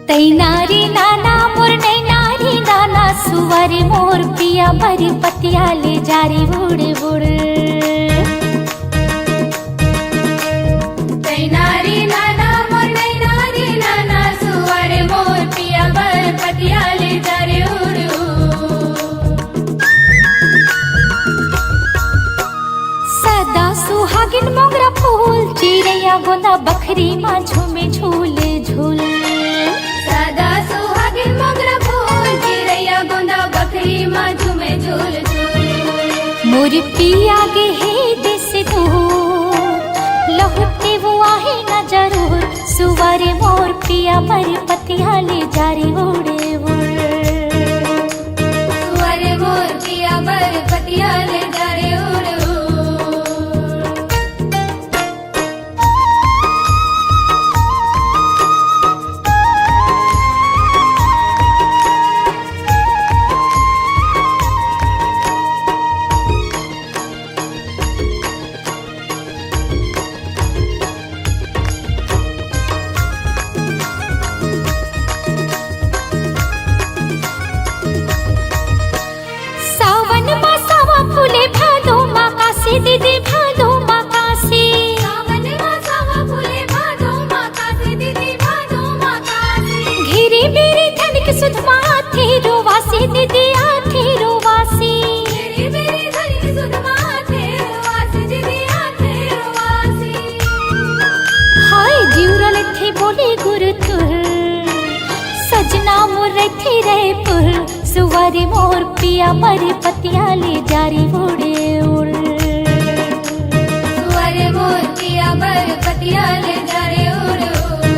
तैनारी नाना मोर नैनारी नाना सुवारे मोर पिया बरी पतिया ले जारी बुड़ बुड़। तैनारी नाना मोर नैनारी नाना सुवारे मोर पिया बर पतिया ले जारे उड़ उड़। सदा सुहागिन मोगरा फूल चिड़ैया गोंदा बखरी माँ झूमे झूले झूल। सदा सुहागिन मोगरा फूल चिड़ैया गोंदा बकरी माँ झूमे झूल झूल। मोर पिया गे हे देश दूर लहुटे वो आहे न जरूर सुवारे मोर पिया पर पतिया ले जारी उड़े उड़। सुवारे मोर पिया बर पतिया ले जारे उड़ उड़। दीदी भादो माकासी सावन मासावा फूले भादो माकासी दीदी भादो माकासी। घेरे मेरे धनक सुधमा थे रोवासी दीदी आथे रोवासी। मेरी मेरी धनिक सुधमा थे रोवासी दीदी आथे रोवासी। हाय जीवरल थे बोले गुरु तुर सजना मोर थे रे पुर सुवारे मोर पिया पर पतिया ले जारी उड़े उड़। मोर पिया बर पतिया ले जारे उड़ उड़।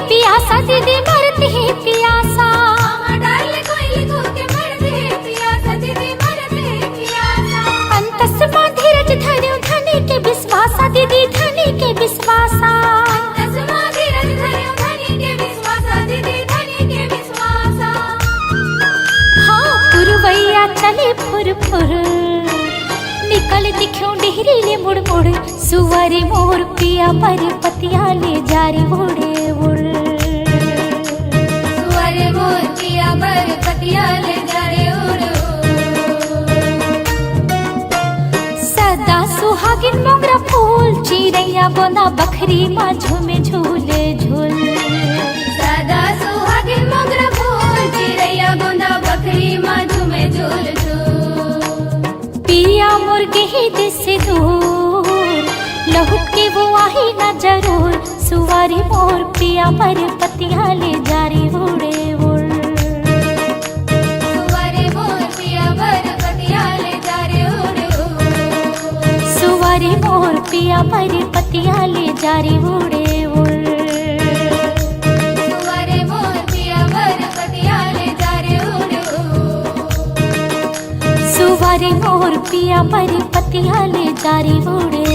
पियासा दीदी मरते हैं पियासा। डाले कोयले को के मरते हैं पियासा दीदी मरते हैं पियासा। अंतस मां धीरज धन्यो धनी के विश्वासा दीदी धनी के विश्वासा। अंतस मां धीरज धन्यो धनी के विश्वासा दीदी धनी के विश्वासा। हाँ पुरवैया चले फुर फुर निकल दिख्यो डेहरी ले मुड़ मुड़ सुवारे मोर पिया पर पतिया ले जारी उड़े उड़। सुवारे मोर पिया बर पतिया ले जारे उड़ उड़। सदा सुहागिन मोगरा फूल चिड़ैया गोंदा बखरी माँ झूमे झूले झूल। सदा सुहागिन मोगरा फूल चिड़ैया गोंदा बकरी माँ झूमे झूल झूल। पिया मुर्गे ही देश दूर लहुट के वो आही न जरूर सुवारी मोर पिया पर पतिया ले जारी उड़े उड़। सुवारे मोर पिया बर पतिया ले जारे उड़ उड़। सुवारी मोर पिया पर पतिया ले जारी उड़े उड़। सुवारे मोर पिया बर पतिया ले जारे उड़ उड़। सुवारी मोर पिया पर पतिया ले जारी उड़े।